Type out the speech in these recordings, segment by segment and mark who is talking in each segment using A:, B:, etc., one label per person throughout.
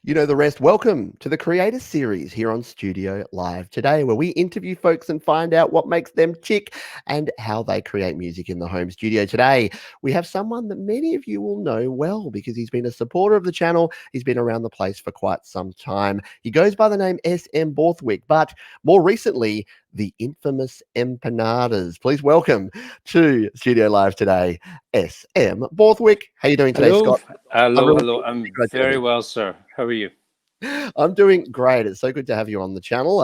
A: You know the rest. Welcome to the Creator Series here on Studio Live today, where we interview folks and find out what makes them tick and how they create music in the home studio. Today, we have someone that many of you will know well because he's been a supporter of the channel. He's been around the place for quite some time. He goes by the name S M Borthwick, but more recently, the infamous Empanadas. Please welcome to Studio Live today, S M Borthwick. How are you doing today,
B: Hello,
A: Scott? I'm really
B: hello. I'm very
A: congratulating.
B: well, sir. How are you?
A: I'm doing great. It's so good to have you on the channel.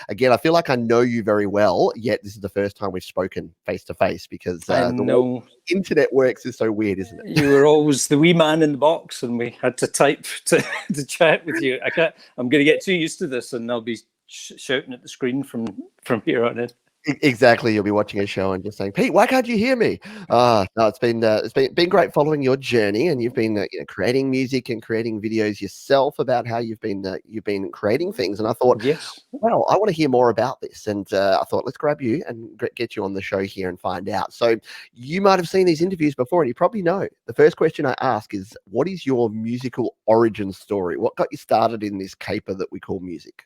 A: Again, I feel like I know you very well, yet this is the first time we've spoken face to face because
B: I
A: the way
B: know
A: the internet works is so weird, isn't it?
B: you were always the wee man in the box, and we had to type to chat with you. I can't. I'm going to get too used to this, and I'll be shouting at the screen from here on in.
A: Exactly. You'll be watching a show and just saying, "Pete, why can't you hear me?" No, it's been great following your journey, and you've been creating music and creating videos yourself about how you've been creating things. And I thought,
B: Yes.
A: well, I want to hear more about this. And I thought, let's grab you and get you on the show here and find out. So you might have seen these interviews before, and you probably know the first question I ask is, what is your musical origin story? What got you started in this caper that we call music?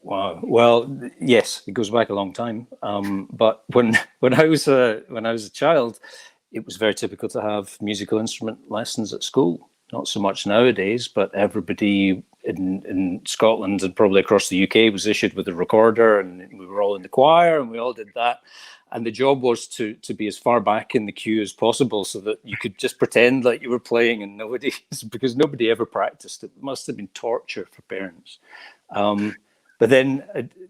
B: Wow. Well, yes, it goes back a long time. But when I was a child, it was very typical to have musical instrument lessons at school. Not so much nowadays, but everybody in Scotland and probably across the UK was issued with a recorder, and we were all in the choir, and we all did that. And the job was to be as far back in the queue as possible, so that you could just pretend like you were playing, and because nobody ever practiced. It must have been torture for parents. But then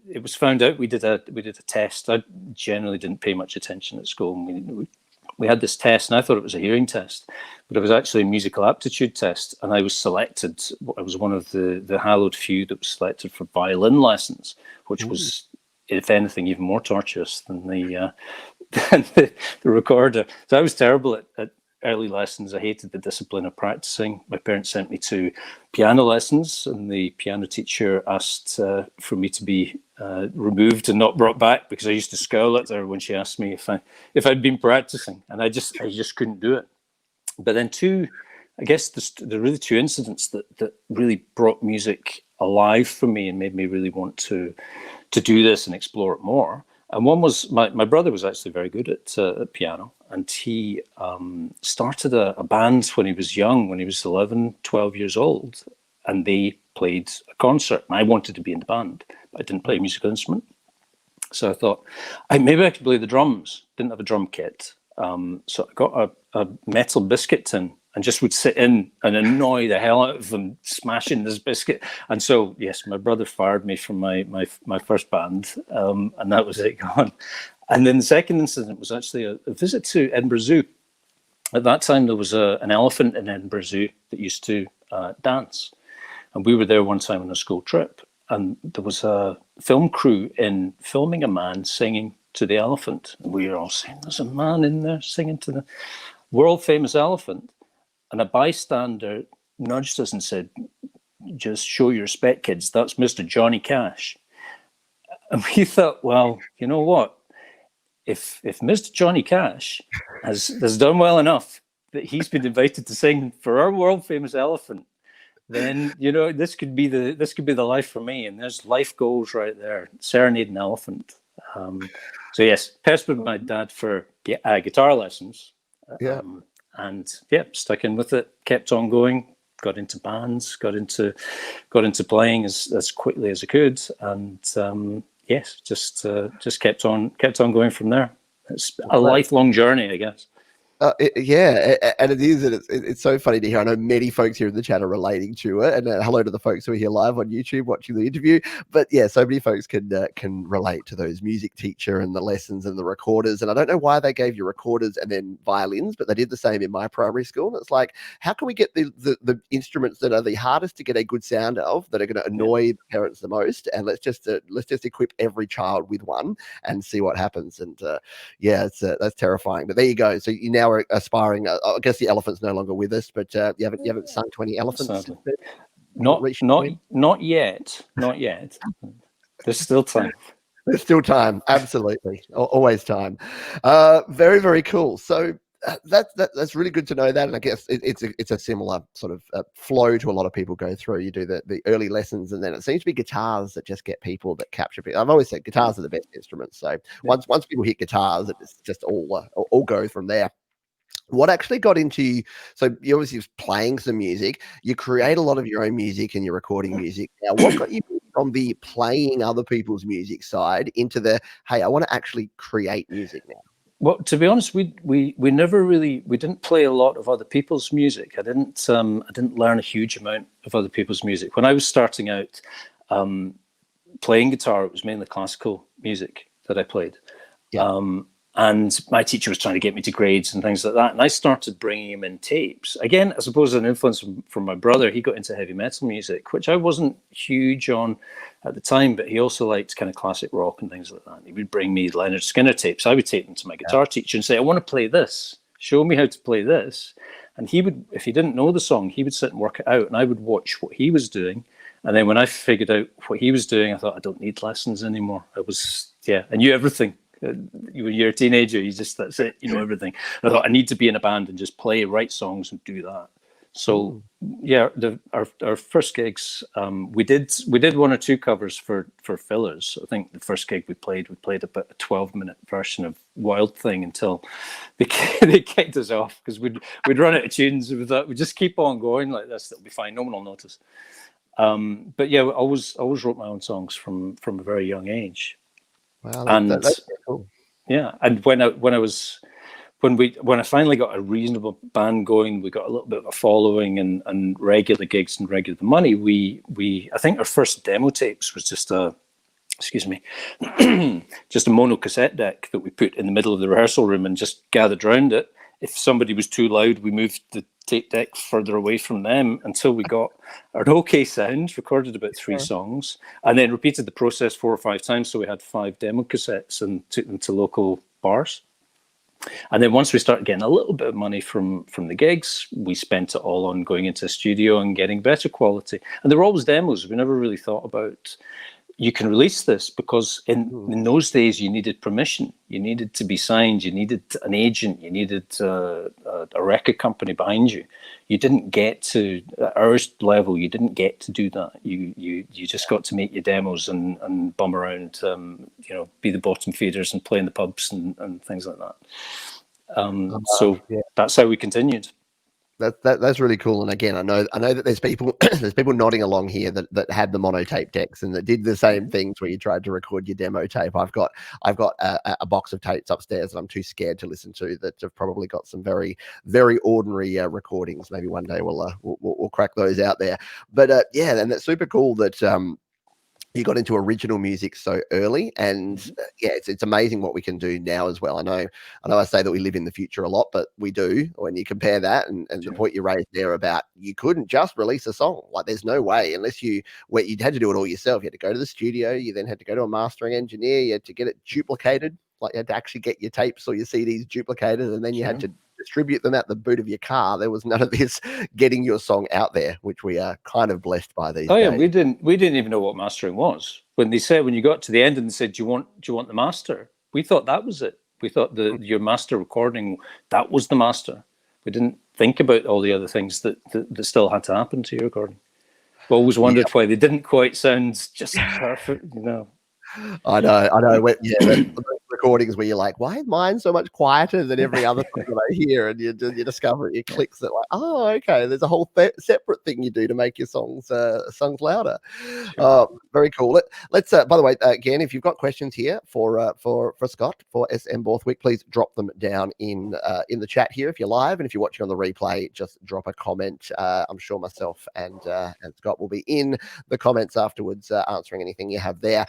B: it was found out we did a test. I generally didn't pay much attention at school. And we had this test, and I thought it was a hearing test, but it was actually a musical aptitude test. And I was selected. I was one of the hallowed few that was selected for violin lessons, which was, if anything, even more torturous than the recorder. So I was terrible at early lessons. I hated the discipline of practicing. My parents sent me to piano lessons, and the piano teacher asked for me to be removed and not brought back because I used to scowl at her when she asked me if I'd been practicing, and I just couldn't do it. But then I guess the really two incidents that really brought music alive for me and made me really want to do this and explore it more. And one was my brother was actually very good at piano, and he started a band when he was young, when he was 11, 12 years old, and they played a concert. And I wanted to be in the band, but I didn't play a musical instrument. So I thought, maybe I could play the drums. Didn't have a drum kit. So I got a metal biscuit tin and just would sit in and annoy the hell out of them, smashing this biscuit. And so, yes, my brother fired me from my first band, and that was it gone. And then the second incident was actually a visit to Edinburgh Zoo. At that time, there was an elephant in Edinburgh Zoo that used to dance. And we were there one time on a school trip, and there was a film crew in filming a man singing to the elephant. And we were all saying, there's a man in there singing to the world famous elephant. And a bystander nudged us and said, just show your respect, kids. That's Mr. Johnny Cash. And we thought, well, you know what? If Mr. Johnny Cash has done well enough that he's been invited to sing for our world famous elephant, then this could be the life for me. And there's life goals right there. Serenade an elephant. So yes, pestered my dad for guitar lessons.
A: Yeah.
B: And stuck in with it, kept on going, got into bands, got into playing as quickly as I could, and just kept on going from there. It's a lifelong journey, I guess.
A: And it is, and it's so funny to hear. I know many folks here in the chat are relating to it, and hello to the folks who are here live on YouTube watching the interview. But yeah, so many folks can relate to those music teacher and the lessons and the recorders. And I don't know why they gave you recorders and then violins, but they did the same in my primary school. And it's like, how can we get the instruments that are the hardest to get a good sound of, that are going to annoy the parents the most, and let's just equip every child with one and see what happens. And that's terrifying. But there you go. So you now are aspiring. I guess the elephant's no longer with us, but you haven't sung to any elephants.
B: Not yet. There's still time.
A: There's still time. Absolutely, always time. Very, very cool. So That's really good to know that, and I guess it's a similar sort of flow to a lot of people go through. You do the early lessons, and then it seems to be guitars that just get people that capture people. I've always said guitars are the best instruments. So
B: Yeah.
A: once people hit guitars, it's just all go from there. What actually got into you? So you obviously was playing some music. You create a lot of your own music and you're recording music. Now, what got you from the playing other people's music side into the hey, I want to actually create music now?
B: Well, to be honest, we never really, we didn't play a lot of other people's music. I didn't learn a huge amount of other people's music when I was starting out. Playing guitar, it was mainly classical music that I played.
A: Yeah.
B: And my teacher was trying to get me to grades and things like that. And I started bringing him in tapes. Again, I suppose an influence from my brother. He got into heavy metal music, which I wasn't huge on at the time, but he also liked kind of classic rock and things like that. He would bring me Leonard Skinner tapes. I would take them to my guitar teacher and say, I want to play this. Show me how to play this. And he would, if he didn't know the song, he would sit and work it out. And I would watch what he was doing. And then when I figured out what he was doing, I thought, I don't need lessons anymore. I knew everything. When you're a teenager, that's it, you know everything. I thought I need to be in a band and just play, write songs, and do that. So yeah, our first gigs, we did one or two covers for fillers. I think the first gig we played about a 12-minute version of Wild Thing until they kicked us off because we'd run out of tunes. We thought we'd just keep on going like this. That'll be fine. No one will notice. But yeah, I always wrote my own songs from a very young age.
A: Wow, that's cool.
B: Yeah, and when I finally got a reasonable band going, we got a little bit of a following and regular gigs and regular money. I think our first demo tapes was just a mono cassette deck that we put in the middle of the rehearsal room and just gathered around it. If somebody was too loud, we moved the tape deck further away from them until we got an okay sound, recorded about 3 songs, and then repeated the process 4 or 5 times. So we had 5 demo cassettes and took them to local bars. And then once we started getting a little bit of money from the gigs, we spent it all on going into a studio and getting better quality. And there were always demos. We never really thought about, you can release this, because in those days you needed permission, you needed to be signed, you needed an agent, you needed a record company behind you. You didn't get to, at our level, you didn't get to do that. You just got to make your demos and bum around, be the bottom feeders and play in the pubs and things like that. That's how we continued.
A: That's really cool. And again, I know that there's people nodding along here that had the monotape decks and that did the same things where you tried to record your demo tape. I've got a box of tapes upstairs that I'm too scared to listen to that have probably got some very, very ordinary recordings. Maybe one day we'll crack those out there. But and that's super cool that you got into original music so early, and it's amazing what we can do now as well. I know I say that we live in the future a lot, but we do when you compare that and the point you raised there about you couldn't just release a song. Like there's no way unless you had to do it all yourself. You had to go to the studio, you then had to go to a mastering engineer, you had to get it duplicated, like you had to actually get your tapes or your CDs duplicated, and then you had to distribute them out the boot of your car. There was none of this getting your song out there, which we are kind of blessed by these days.
B: Yeah, we didn't even know what mastering was. When you got to the end and they said, do you want the master? We thought that was it. We thought your master recording, that was the master. We didn't think about all the other things that still had to happen to your recording. We always wondered why they didn't quite sound just perfect,
A: I know. The recordings where you're like, why is mine so much quieter than every other song that I hear? And you discover it clicks that like, oh, okay, there's a whole separate thing you do to make your songs louder. Very cool. Let's by the way, again, if you've got questions here for Scott, for S M Borthwick, please drop them down in the chat here if you're live, and if you're watching on the replay, just drop a comment. I'm sure myself and Scott will be in the comments afterwards answering anything you have there.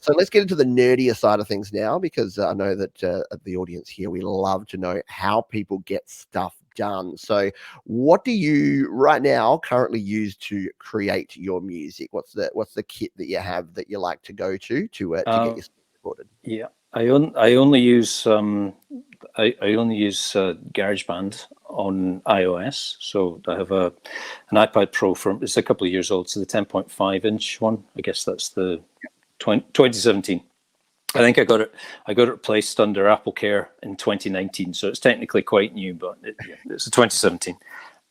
A: So let's get into the nerdier side of things now, because I know that the audience here, we love to know how people get stuff done. So what do you right now currently use to create your music? What's the kit that you have that you like to go to get your stuff recorded?
B: Yeah, I only use GarageBand on iOS. So I have an iPad Pro it's a couple of years old, so the 10.5 inch one. I guess that's the 2017. I think I got it replaced under Apple Care in 2019, so it's technically quite new, but it's a 2017.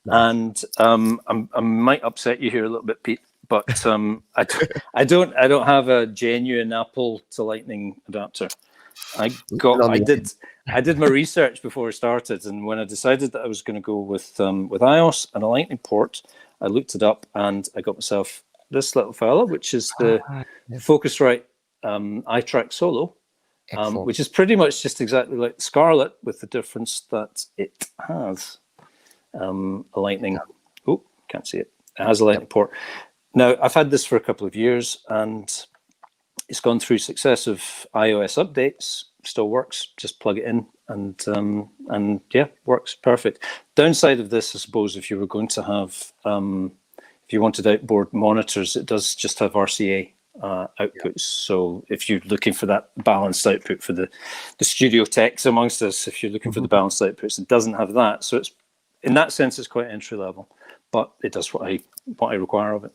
B: Nice. And I might upset you here a little bit, Pete, but I don't have a genuine Apple to Lightning adapter. I did my research before I started, and when I decided that I was going to go with iOS and a Lightning port, I looked it up and I got myself this little fella, which is the Focusrite iTrack Solo, which is pretty much just exactly like Scarlett, with the difference that it has a Lightning. Oh, can't see it. It has a Lightning port. Now, I've had this for a couple of years, and it's gone through successive iOS updates. Still works. Just plug it in, and yeah, works perfect. Downside of this, I suppose, if you were going to have, if you wanted outboard monitors, it does just have RCA outputs. So if you're looking for that balanced output for the studio techs amongst us, if you're looking for the balanced outputs, it doesn't have that. So it's, in that sense, it's quite entry level, but it does what I require of it.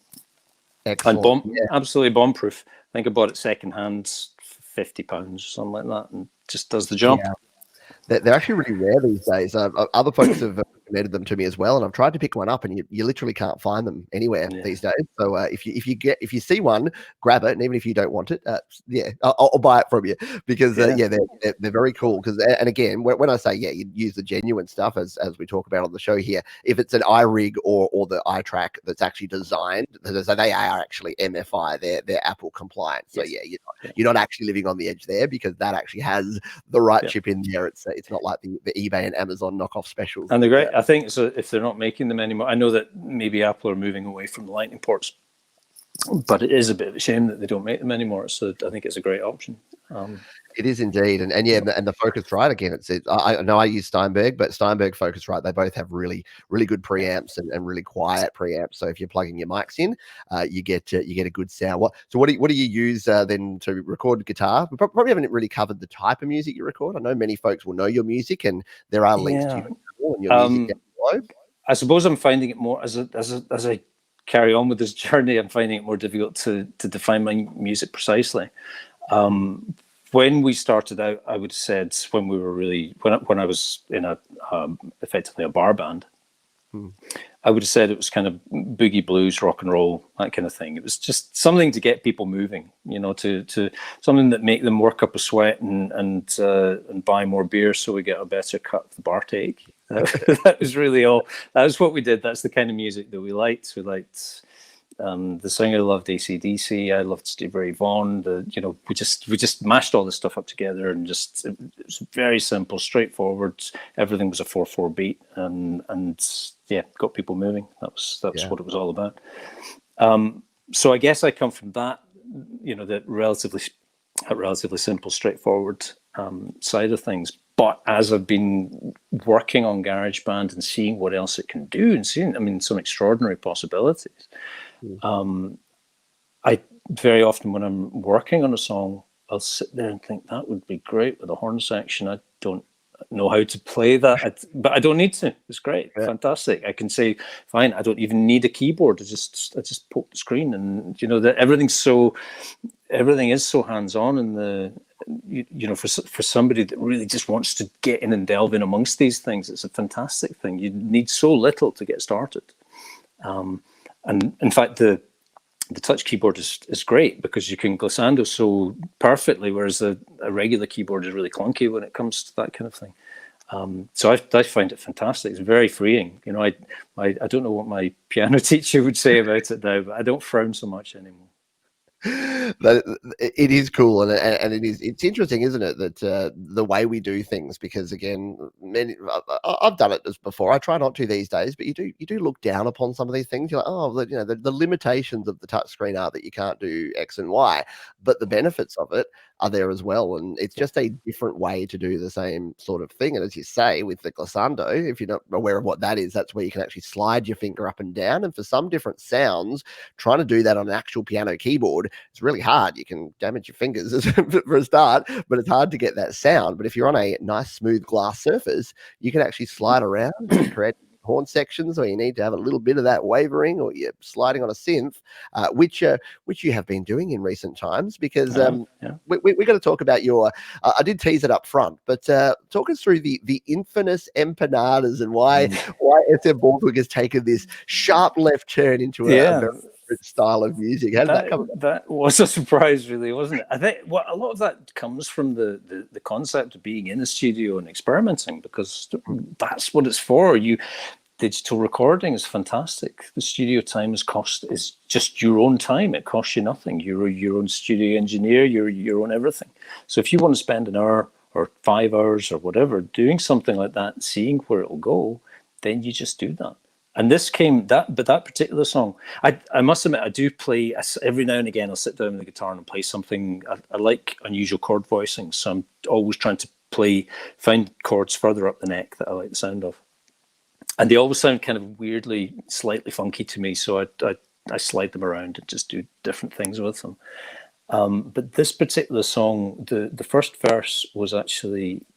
A: Excellent.
B: And absolutely bomb proof. I think I bought it secondhand, £50 or something like that, and just does the job.
A: Yeah. They're actually really rare these days. Other folks have recommended them to me as well, and I've tried to pick one up, and you literally can't find them anywhere these days. So if you see one, grab it, and even if you don't want it, I'll buy it from you, because they're very cool. Because, and again, when I say you use the genuine stuff, as we talk about on the show here, if it's an iRig or the iTrack that's actually designed, so they are actually MFI, they're Apple compliant. So you're not actually living on the edge there, because that actually has the right chip in there. It's not like the eBay and Amazon knockoff specials.
B: And they're great. I think so. If they're not making them anymore, I know that maybe Apple are moving away from the Lightning ports, but it is a bit of a shame that they don't make them anymore. So I think it's a great option.
A: It is indeed, and the Focusrite again. I know I use Steinberg, but Steinberg, Focusrite, they both have really good preamps and really quiet preamps. So if you're plugging your mics in, you get a good sound. What do you use then to record guitar? We probably haven't really covered the type of music you record. I know many folks will know your music, and there are links to your music down below. I
B: suppose I'm finding it more as I carry on with this journey. I'm finding it more difficult to define my music precisely. When we started out, I would have said when I was in effectively a bar band, I would have said it was kind of boogie blues, rock and roll, that kind of thing. It was just something to get people moving, to something that make them work up a sweat and buy more beer so we get a better cut of the bar take. That was really all. That was what we did. That's the kind of music that we liked. We liked. The singer loved AC/DC. I loved Stevie Ray Vaughan. We just mashed all this stuff up together, and it was very simple, straightforward. Everything was a 4/4 beat, and got people moving. That was what it was all about. So I guess I come from that, that relatively simple, straightforward side of things. But as I've been working on GarageBand and seeing what else it can do, and seeing, some extraordinary possibilities. I very often, when I'm working on a song, I'll sit there and think that would be great with a horn section. I don't know how to play that, but I don't need to. It's great, fantastic. I can say, fine, I don't even need a keyboard. I just poke the screen, and that everything is so hands-on, and for somebody that really just wants to get in and delve in amongst these things, it's a fantastic thing. You need so little to get started. And in fact, the touch keyboard is great, because you can glissando so perfectly, whereas a regular keyboard is really clunky when it comes to that kind of thing. So I find it fantastic. It's very freeing. I don't know what my piano teacher would say about it now, but I don't frown so much anymore.
A: It is cool, and it's interesting, isn't it, that the way we do things, because again, I've done it before. I try not to these days, but you do look down upon some of these things. You're like, the limitations of the touchscreen are that you can't do X and Y, but the benefits of it are there as well, and it's just a different way to do the same sort of thing. And as you say, with the glissando, if you're not aware of what that is, that's where you can actually slide your finger up and down, and for some different sounds, trying to do that on an actual piano keyboard, it's really hard. You can damage your fingers for a start, but it's hard to get that sound. But if you're on a nice smooth glass surface, you can actually slide around and create horn sections, or you need to have a little bit of that wavering, or you're sliding on a synth, which you have been doing in recent times. Because
B: yeah.
A: we got to talk about your. I did tease it up front, but talk us through the infamous empanadas and why S M Borthwick has taken this sharp left turn into a very different style of music. How did that come about?
B: That was a surprise, really, wasn't it? I think a lot of that comes from the concept of being in a studio and experimenting, because that's what it's for. Digital recording is fantastic. The studio time is just your own time. It costs you nothing. You're your own studio engineer. You're your own everything. So if you want to spend an hour or 5 hours or whatever doing something like that, seeing where it'll go, then you just do that. And but that particular song, I must admit, I do play every now and again. I'll sit down with the guitar and play something. I like unusual chord voicing, so I'm always trying to find chords further up the neck that I like the sound of. And they always sound kind of weirdly, slightly funky to me, so I slide them around and just do different things with them. But this particular song, the first verse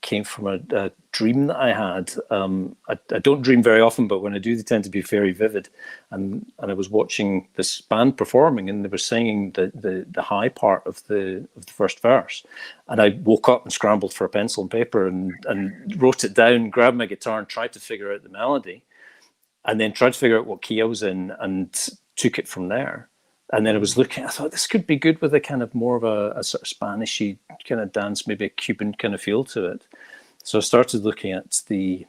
B: came from a dream that I had. I don't dream very often, but when I do, they tend to be very vivid. And I was watching this band performing, and they were singing the high part of the first verse. And I woke up and scrambled for a pencil and paper and wrote it down, grabbed my guitar and tried to figure out the melody, and then tried to figure out what key I was in and took it from there. And then I was looking, I thought this could be good with a kind of more of a sort of Spanishy kind of dance, maybe a Cuban kind of feel to it. So I started looking at the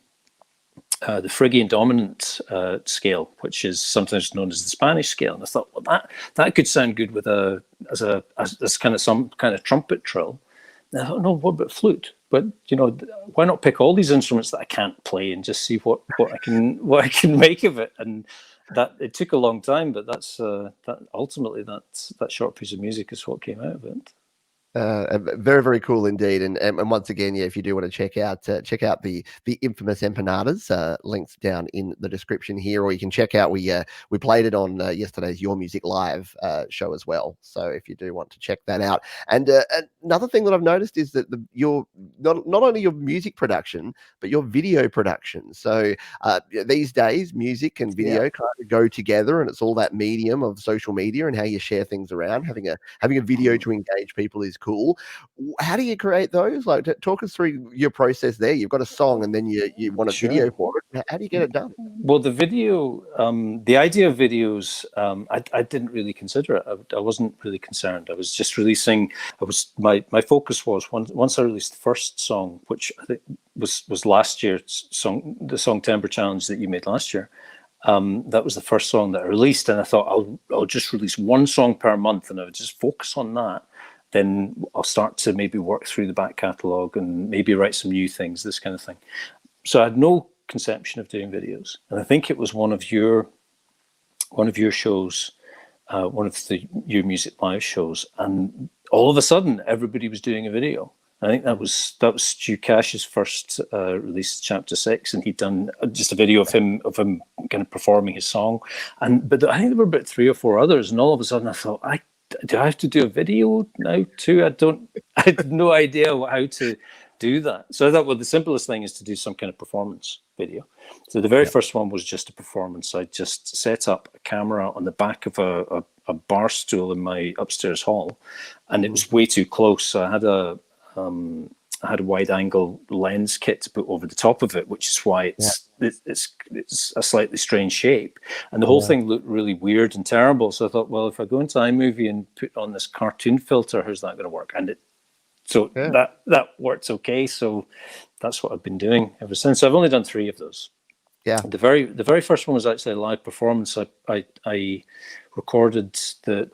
B: Phrygian dominant scale, which is sometimes known as the Spanish scale. And I thought, well, that could sound good with as kind of some kind of trumpet trill. And I thought, no, what about flute? But why not pick all these instruments that I can't play and just see what I can make of it? And that it took a long time, but ultimately that short piece of music is what came out of it.
A: Very, very cool indeed. And once again, yeah, if you do want to check out the infamous empanadas, links down in the description here, or you can check out we played it on yesterday's Your Music Live show as well. So if you do want to check that out, and another thing that I've noticed is that your not only your music production but your video production. So these days, music and video kind of go together, and it's all that medium of social media and how you share things around. Having a video to engage people is cool. How do you create those? Like, talk us through your process there. You've got a song and then you want a video for it. How do you get it done?
B: Well, the video, the idea of videos, I didn't really consider it. I wasn't really concerned. I was just releasing. My focus was once I released the first song, which I think was last year's song, the song Timbre Challenge that you made last year. That was the first song that I released, and I thought I'll just release one song per month, and I would just focus on that. Then I'll start to maybe work through the back catalogue and maybe write some new things, this kind of thing. So I had no conception of doing videos, and I think it was one of your shows, one of your Music Live shows, and all of a sudden everybody was doing a video. I think that was Stu Cash's first release, Chapter 6, and he'd done just a video of him kind of performing his song, but I think there were about 3 or 4 others, and all of a sudden I thought, do I have to do a video now too? I had no idea how to do that. So I thought, well, the simplest thing is to do some kind of performance video. So the very first one was just a performance. I just set up a camera on the back of a bar stool in my upstairs hall, and it was way too close. So I had a wide angle lens kit to put over the top of it, which is why it's a slightly strange shape, and the whole thing looked really weird and terrible. So I thought, well, if I go into iMovie and put on this cartoon filter, how's that going to work? And that worked okay. So that's what I've been doing ever since. So I've only done 3 of those. Yeah, the very first one was actually a live performance. I recorded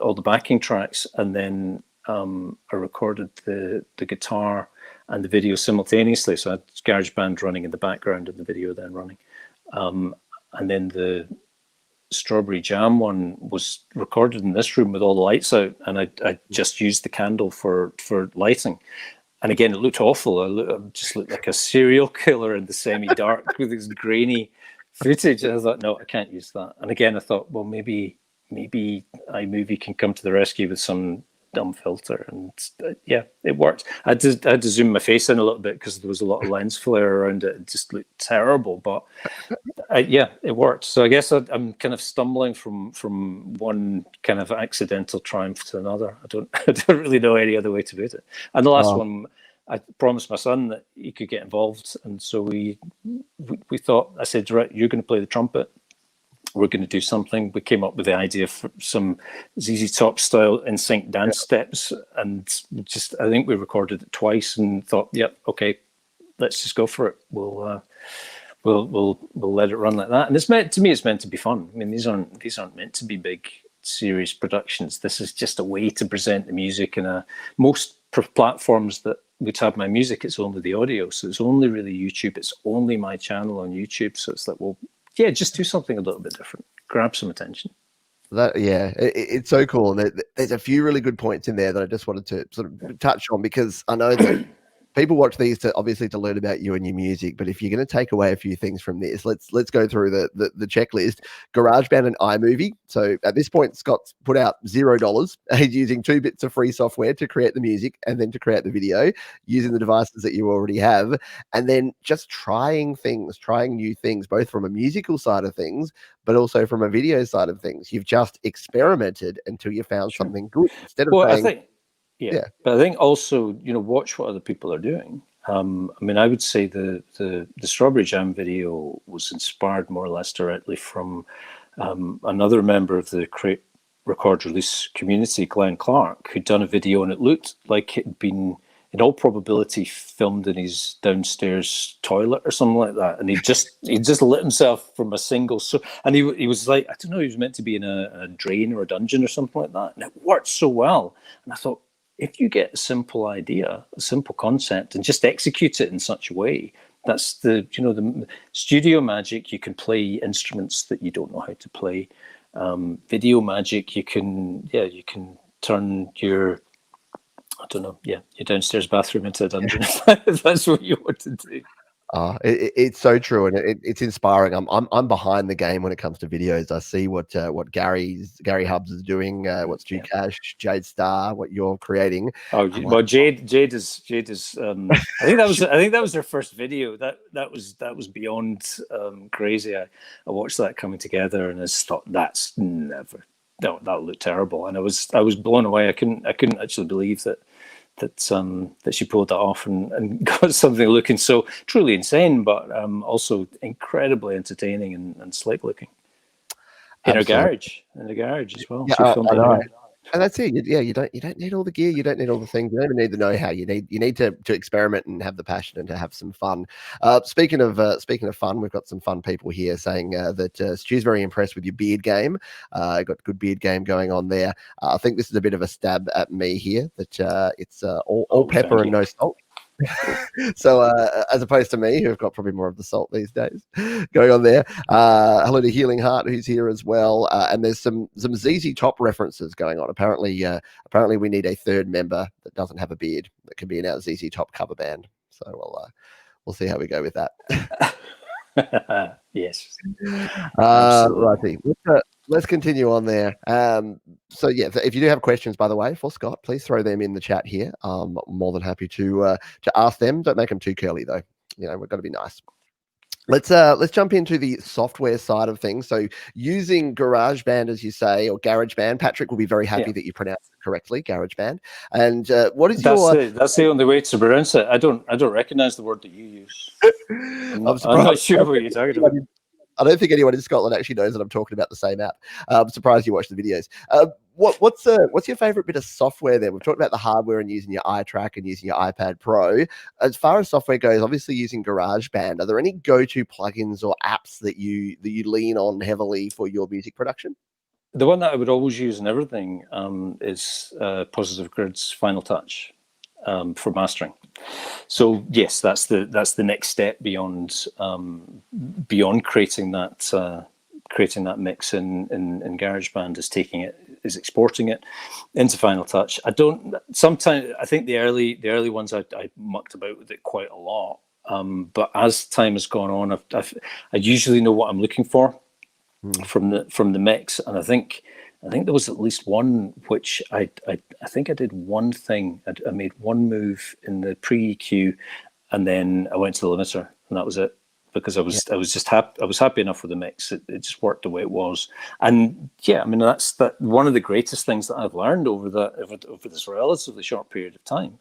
B: all the backing tracks, and then I recorded the guitar and the video simultaneously. So I had GarageBand running in the background and the video then running. And then the Strawberry Jam one was recorded in this room with all the lights out, and I just used the candle for lighting. And again, it looked awful. I just looked like a serial killer in the semi-dark with this grainy footage. And I thought, no, I can't use that. And again, I thought, well, maybe iMovie can come to the rescue with some dumb filter, and it worked. I had to zoom my face in a little bit because there was a lot of lens flare around it. It just looked terrible, but Yeah, it worked. So I guess I'm kind of stumbling from one kind of accidental triumph to another. I don't really know any other way to put it. And the last one, I promised my son that he could get involved, and so we thought. I said, right, you're going to play the trumpet. We're going to do something. We came up with the idea for some ZZ Top style in sync dance steps, and I think we recorded it twice and thought, yep, okay, let's just go for it. We'll let it run like that. And it's meant to be fun. I mean, these aren't meant to be big, serious productions. This is just a way to present the music. And most platforms that would have my music, it's only the audio. So it's only really YouTube. It's only my channel on YouTube. So it's like, well, yeah, just do something a little bit different. Grab some attention.
A: It's so cool. And there's a few really good points in there that I just wanted to sort of touch on, because I know that people watch these to learn about you and your music, but if you're going to take away a few things from this, let's go through the checklist. GarageBand and iMovie. So at this point, Scott's put out $0. He's using 2 bits of free software to create the music and then to create the video using the devices that you already have, and then just trying new things, both from a musical side of things, but also from a video side of things. You've just experimented until you found something good instead of saying.
B: Yeah, but I think also, watch what other people are doing. I mean, I would say the Strawberry Jam video was inspired more or less directly from another member of the Create, Record, Release community, Glenn Clark, who'd done a video, and it looked like it had been, in all probability, filmed in his downstairs toilet or something like that. And he just lit himself from a single. And he was like, I don't know, he was meant to be in a drain or a dungeon or something like that. And it worked so well. And I thought, if you get a simple idea, a simple concept, and just execute it in such a way, that's the studio magic. You can play instruments that you don't know how to play. Video magic, you can turn your, I don't know, your downstairs bathroom into a dungeon if that's what you want to do.
A: It's so true, and it's inspiring. I'm behind the game when it comes to videos. I see what Gary Hubs is doing, what Stu Cash, Jade Star, what you're creating.
B: Oh well, Jade is. I think that was their first video. That was beyond crazy. I watched that coming together, and I just thought that looked terrible, and I was blown away. I couldn't actually believe that she pulled that off and got something looking so truly insane, but also incredibly entertaining and slick looking. In her garage as well.
A: Yeah, I know. And that's it. You don't need all the gear. You don't need all the things. You don't even need the know-how. You need to experiment and have the passion and to have some fun. Speaking of fun, we've got some fun people here saying that Stu's very impressed with your beard game. Got good beard game going on there. I think this is a bit of a stab at me here. That it's all pepper and no salt. So as opposed to me, who've got probably more of the salt these days going on there. Hello to Healing Heart, who's here as well. And there's some ZZ Top references going on. Apparently we need a third member that doesn't have a beard that can be in our ZZ Top cover band. So we'll see how we go with that.
B: Yes.
A: Righty. Let's continue on there. So yeah, if you do have questions, by the way, for Scott, please throw them in the chat here. I'm more than happy to ask them. Don't make them too curly though. We've got to be nice. Let's jump into the software side of things. So using GarageBand, as you say, or GarageBand, Patrick will be very happy that you pronounced it correctly, GarageBand. And what is
B: that's the only way to pronounce it. I don't recognize the word that you use. I'm not sure what you're talking about.
A: I don't think anyone in Scotland actually knows that I'm talking about the same app. I'm surprised you watch the videos. What's your favorite bit of software there? We've talked about the hardware and using your iTrack and using your iPad Pro. As far as software goes, obviously using GarageBand, are there any go-to plugins or apps that you lean on heavily for your music production?
B: The one that I would always use in everything is Positive Grid's Final Touch for mastering. So yes, that's the next step beyond creating that mix in GarageBand is exporting it into Final Touch. I think the early ones I mucked about with it quite a lot, but as time has gone on, I usually know what I'm looking for from the mix, and I think there was at least one which I think I did one thing. I made one move in the pre-EQ, and then I went to the limiter, and that was it. because I was just happy. I was happy enough with the mix. It just worked the way it was. And yeah, I mean, that's one of the greatest things that I've learned over this relatively short period of time.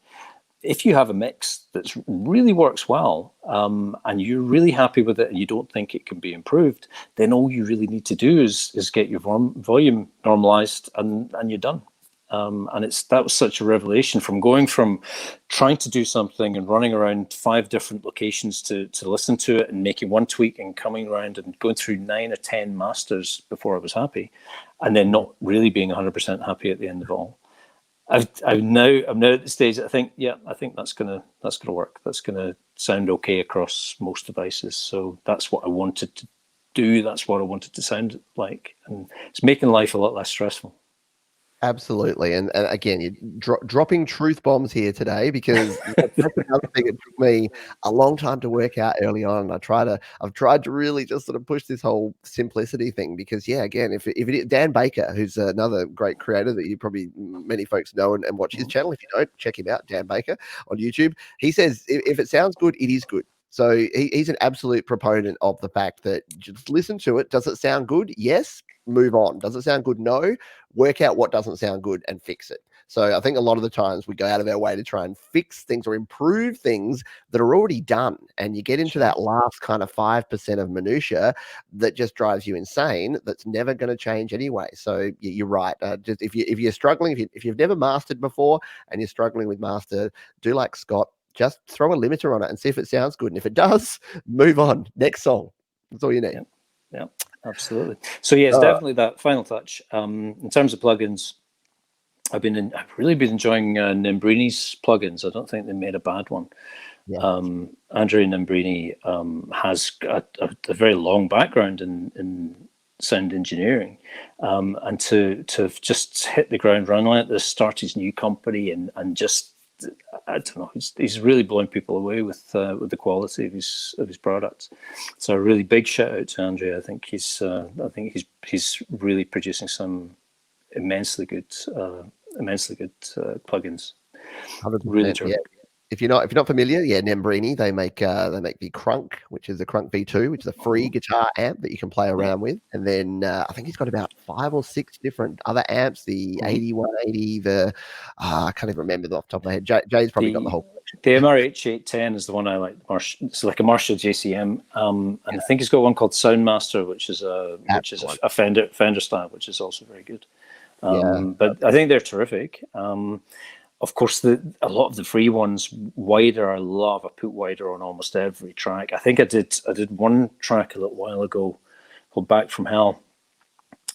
B: If you have a mix that really works well, and you're really happy with it and you don't think it can be improved, then all you really need to do is get your volume normalized, and you're done. And that was such a revelation, from trying to do something and running around 5 different locations to listen to it and making one tweak and coming around and going through 9 or 10 masters before I was happy, and then not really being 100% happy at the end of it all. I'm now at the stage that I think that's gonna work. That's gonna sound okay across most devices. So that's what I wanted to do. That's what I wanted to sound like, and it's making life a lot less stressful.
A: Absolutely, and again, you're dropping truth bombs here today, because that's another thing. It took me a long time to work out early on. I've tried to really just sort of push this whole simplicity thing, because again, if Dan Baker, who's another great creator that you probably many folks know and watch his channel. If you don't, check him out, Dan Baker on YouTube. He says if it sounds good, it is good. So he's an absolute proponent of the fact that just listen to it. Does it sound good? Yes. Move on. Does it sound good? No. Work out what doesn't sound good and fix it. So I think a lot of the times we go out of our way to try and fix things or improve things that are already done, and you get into that last kind of 5% of minutia that just drives you insane. That's never going to change anyway. So you're right. Just if you're struggling, if you've never mastered before and you're struggling with master, do like Scott. Just throw a limiter on it and see if it sounds good. And if it does, move on. Next song. That's all you need.
B: Yeah. Absolutely. So yeah, it's definitely that final touch. In terms of plugins, I've really been enjoying Nembrini's plugins. I don't think they made a bad one. Yeah. Andrea Nembrini has a very long background in sound engineering, and to just hit the ground running at this, start his new company, and just, I don't know, he's really blowing people away with the quality of his products. So a really big shout out to Andrea. I think he's really producing some immensely good plugins.
A: 100%,
B: really terrific.
A: Yeah. If you're not familiar, Nembrini, they make the Crunk, which is the Crunk V2, which is a free guitar amp that you can play around with. And then I think he's got about 5 or 6 different other amps. The 8180, I can't even remember them off the top of my head. Jay's probably got the whole collection.
B: The MRH 810 is the one I like. It's like a Marshall JCM, and I think he's got one called Soundmaster, which is a Fender style, which is also very good. But I think they're terrific. Of course, a lot of the free ones, wider, I love. I put wider on almost every track. I think I did one track a little while ago called Back from Hell,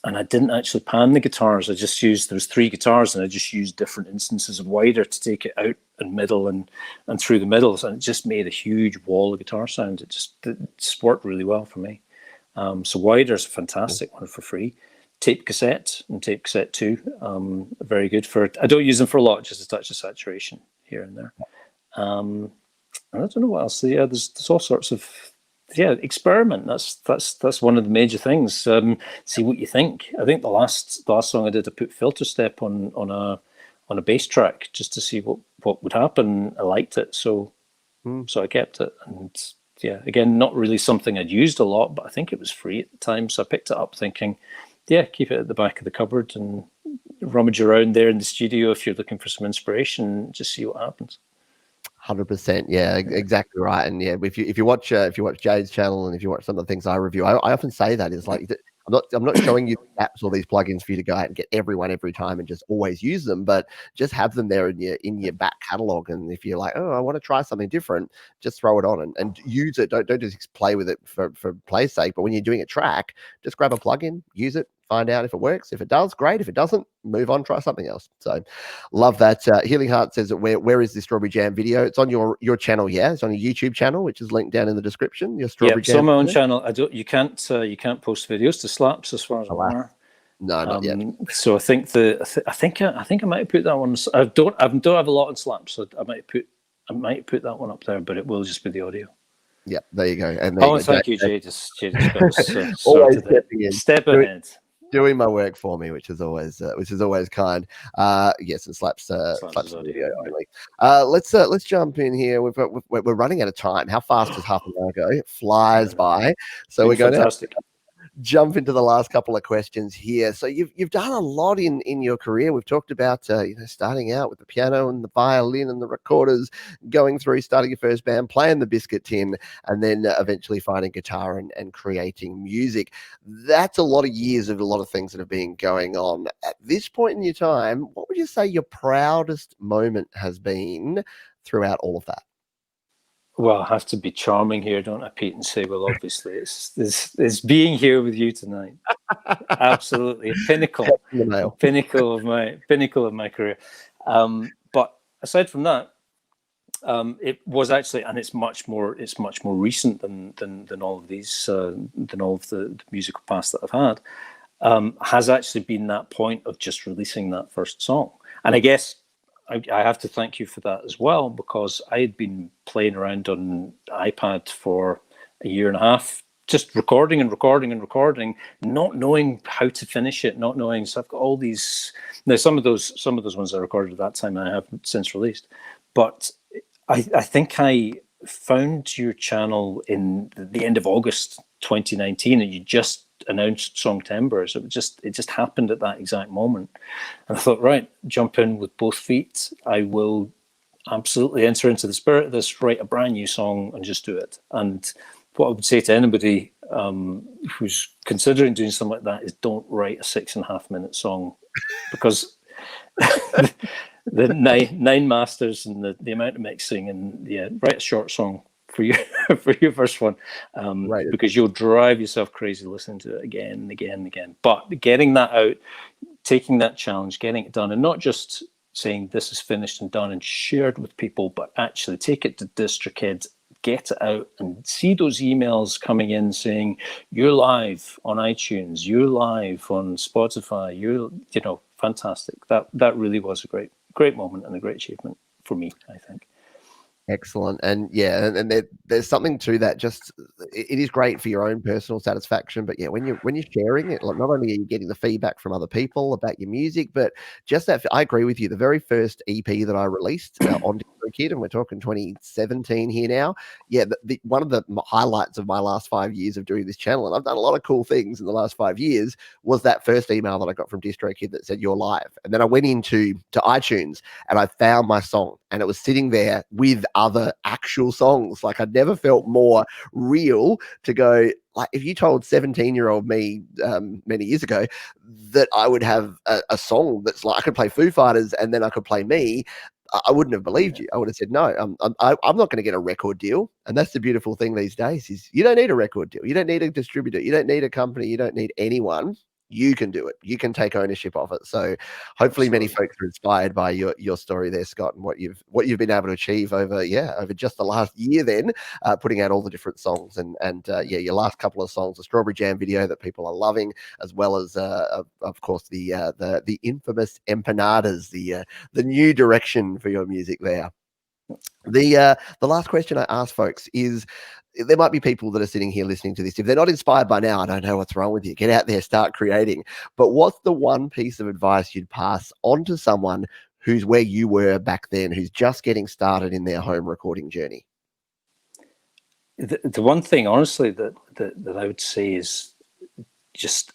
B: and I didn't actually pan the guitars. I just used, there was 3 guitars, and I just used different instances of wider to take it out and middle and through the middles, and it just made a huge wall of guitar sound. It just worked really well for me. So wider is a fantastic one for free. Tape cassette and tape cassette 2, very good for. I don't use them for a lot, just a touch of saturation here and there. And I don't know what else. Yeah, there's all sorts of experiment. That's one of the major things. See what you think. I think the last song I did, I put Filter Step on a bass track just to see what would happen. I liked it, so I kept it. And yeah, again, not really something I'd used a lot, but I think it was free at the time, so I picked it up thinking, keep it at the back of the cupboard and rummage around there in the studio if you're looking for some inspiration. Just see what happens.
A: 100%, yeah, exactly right. And yeah, if you watch Jay's channel, and if you watch some of the things I review, I often say that is like, I'm not showing you apps or these plugins for you to go out and get everyone every time and just always use them, but just have them there in your back catalog. And if you're like, oh, I want to try something different, just throw it on and use it. Don't just play with it for play's sake. But when you're doing a track, just grab a plugin, use it, find out if it works. If it does, great. If it doesn't, move on, try something else. So love that. Healing Heart says that where is the Strawberry Jam video? It's on your channel, it's on your YouTube channel, which is linked down in the description. Your Strawberry Jam.
B: It's on my own channel. You can't post videos to Slaps as far as I'm aware.
A: No, not yet.
B: So I think I think I might have put that one. I don't have a lot on Slaps, so I might put that one up there, but it will just be the audio.
A: Yeah, there you go. And
B: thank you, Jay. Just always
A: stepping in.
B: Step ahead.
A: doing my work for me, which is always kind. Yes, and slaps
B: Slaps his
A: audio
B: audio. Yeah.
A: only. Let's jump in here. We're running out of time. How fast does half an hour go? It flies by. So
B: Been
A: we're going to
B: fantastic.
A: jump into the last couple of questions here. So you've done a lot in your career. We've talked about starting out with the piano and the violin and the recorders, going through starting your first band, playing the biscuit tin, and then eventually finding guitar and creating music. That's a lot of years of a lot of things that have been going on. At this point in your time, what would you say your proudest moment has been throughout all of that?
B: Well, I have to be charming here, don't I, Pete, and say, well, obviously, it's being here with you tonight. Absolutely, pinnacle of my career. But aside from that, it was actually, and it's much more recent than all of these, than all of the musical past that I've had. Has actually been that point of just releasing that first song, and I guess I have to thank you for that as well, because I had been playing around on iPad for a year and a half, just recording, not knowing how to finish it, not knowing. So I've got all these. Now some of those ones I recorded at that time I have since released, but I think I found your channel in the end of August 2019, and you just announced Songtember. So it just happened at that exact moment. And I thought, right, jump in with both feet. I will absolutely enter into the spirit of this, write a brand new song and just do it. And what I would say to anybody who's considering doing something like that is don't write a 6.5 minute song, because the nine masters and the amount of mixing, and write a short song for you for your first one, right, because you'll drive yourself crazy listening to it again and again and again. But getting that out, taking that challenge, getting it done, and not just saying this is finished and done and shared with people, but actually take it to DistroKid, get it out, and see those emails coming in saying you're live on iTunes, you're live on Spotify, you're fantastic. That really was a great moment and a great achievement for me, I think.
A: Excellent. And there's something to that. Just it is great for your own personal satisfaction, but when you're sharing it, like, not only are you getting the feedback from other people about your music, but just that. I agree with you. The very first EP that I released on DistroKid, and we're talking 2017 here now. Yeah, one of the highlights of my last 5 years of doing this channel, and I've done a lot of cool things in the last 5 years, was that first email that I got from DistroKid that said you're live. And then I went into iTunes and I found my song, and it was sitting there with other actual songs. Like, I'd never felt more real to go, like, if you told 17-year-old me many years ago that I would have a song that's like I could play Foo Fighters and then I could play me, I wouldn't have believed you. I would have said, no, I'm not going to get a record deal. And that's the beautiful thing these days is you don't need a record deal. You don't need a distributor. You don't need a company. You don't need anyone. You can do it. You can take ownership of it. So hopefully many folks are inspired by your story there, Scott, and what you've been able to achieve over just the last year then, putting out all the different songs and your last couple of songs, the Strawberry Jam video that people are loving, as well as of course the infamous Empanadas, the new direction for your music there. The last question I ask folks is, there might be people that are sitting here listening to this. If they're not inspired by now, I don't know what's wrong with you. Get out there, start creating. But what's the one piece of advice you'd pass on to someone who's where you were back then, who's just getting started in their home recording journey?
B: The one thing, honestly, that I would say is just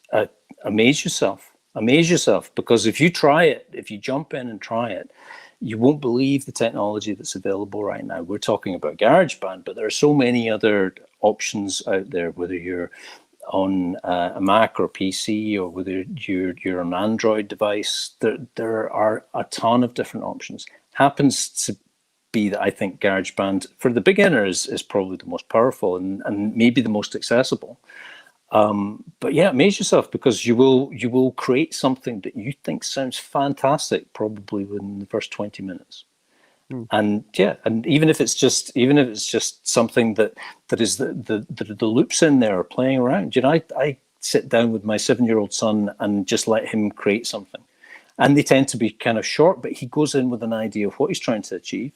B: amaze yourself. Amaze yourself, because if you try it, if you jump in and try it, you won't believe the technology that's available right now. We're talking about GarageBand, but there are so many other options out there, whether you're on a Mac or PC, or whether you're an Android device. There are a ton of different options. Happens to be that I think GarageBand for the beginner is probably the most powerful and maybe the most accessible. But yeah, amaze yourself, because you will create something that you think sounds fantastic probably within the first 20 minutes. And even if it's just something that is the loops in there are playing around. I sit down with my 7-year-old son and just let him create something. And they tend to be kind of short, but he goes in with an idea of what he's trying to achieve,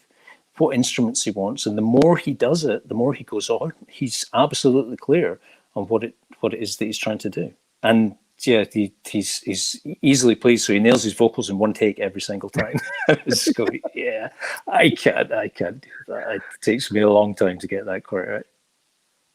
B: what instruments he wants, and the more he does it, the more he goes on. He's absolutely clear on what it is that he's trying to do. And yeah, he's easily pleased, so he nails his vocals in one take every single time. It's going, yeah, I can't do that. It takes me a long time to get that quite right.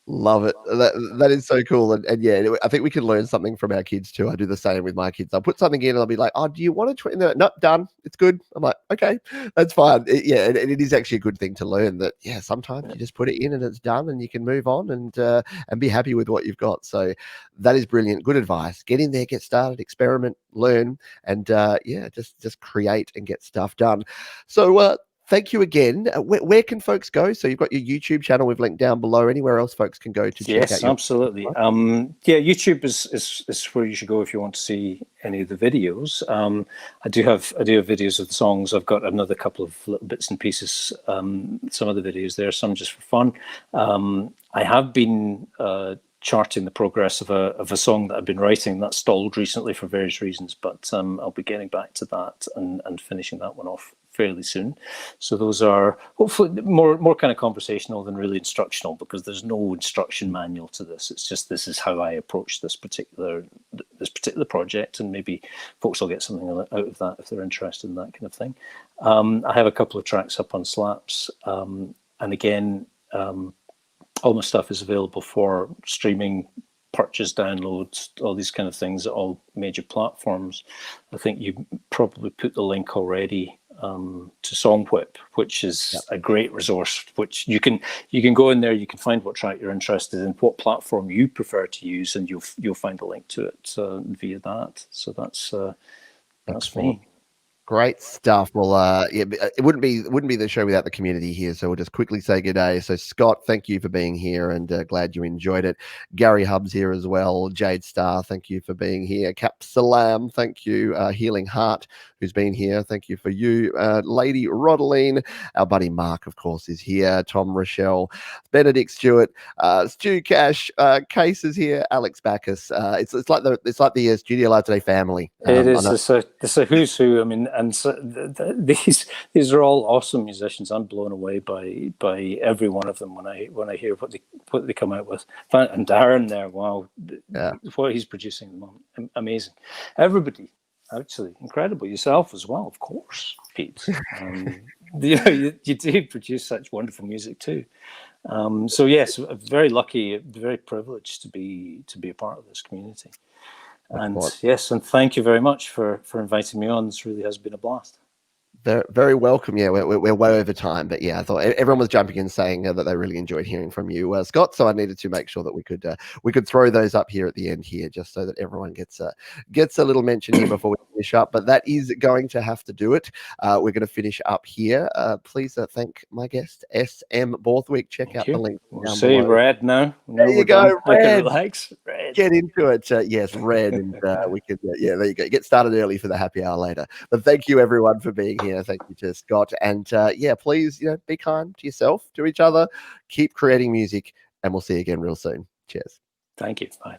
A: Love it. That is so cool. And yeah, I think we can learn something from our kids too. I do the same with my kids. I'll put something in and I'll be like, oh, do you want to try? No, nope, done. It's good. I'm like, okay, that's fine. Yeah, and it is actually a good thing to learn that, yeah, sometimes you just put it in and it's done and you can move on and be happy with what you've got. So that is brilliant. Good advice. Get in there, get started, experiment, learn, and yeah, just create and get stuff done. So thank you again. Where can folks go? So you've got your YouTube channel we've linked down below. Anywhere else folks can go to check out
B: Yes,
A: your
B: absolutely. Yeah, YouTube is where you should go if you want to see any of the videos. I do have videos of the songs. I've got another couple of little bits and pieces. Some of the videos there, some just for fun. I have been charting the progress of a song that I've been writing that stalled recently for various reasons, but I'll be getting back to that and finishing that one off fairly soon. So those are hopefully more kind of conversational than really instructional, because there's no instruction manual to this. It's just, this is how I approach this particular project, and maybe folks will get something out of that if they're interested in that kind of thing. I have a couple of tracks up on Slaps, and again, all my stuff is available for streaming, purchase, downloads, all these kind of things at all major platforms. I think you probably put the link already to Songwhip, which is a great resource, which you can go in there, you can find what track you're interested in, what platform you prefer to use, and you'll find a link to it via that. So that's me.
A: Great stuff. Well, yeah, it wouldn't be the show without the community here. So we'll just quickly say good day. So Scott, thank you for being here, and glad you enjoyed it. Gary Hubbs here as well. Jade Star, thank you for being here. Cap Salam, thank you. Healing Heart, who's been here, thank you for you. Lady Rodeline, our buddy Mark, of course, is here. Tom Rochelle, Benedict Stewart, Stu Cash, Case is here. Alex Bacchus. It's like the Studio Live Today family.
B: It is. It's a who's who. I mean, and so these are all awesome musicians. I'm blown away by every one of them when I hear what they come out with. And Darren there, wow, what he's producing at the moment, amazing. Everybody, actually, incredible. Yourself as well, of course, Pete. You do produce such wonderful music too. So yes, very lucky, very privileged to be a part of this community. And yes, and thank you very much for inviting me on. This really has been a blast.
A: Very, very welcome. Yeah, we're way over time, but yeah, I thought everyone was jumping in saying that they really enjoyed hearing from you, Scott. So I needed to make sure that we could throw those up here at the end here, just so that everyone gets a little mention here before we finish up. But that is going to have to do it. We're going to finish up here. Please thank my guest, S M Borthwick. Check out the link.
B: We'll see Red now.
A: There you go,
B: Red. I can relax. Red.
A: Get into it. Yes, Red, and we could. Yeah, there you go. Get started early for the happy hour later. But thank you everyone for being here. Thank you to Scott, and yeah, please, be kind to yourself, to each other, keep creating music, and we'll see you again real soon. Cheers.
B: Thank you. Bye.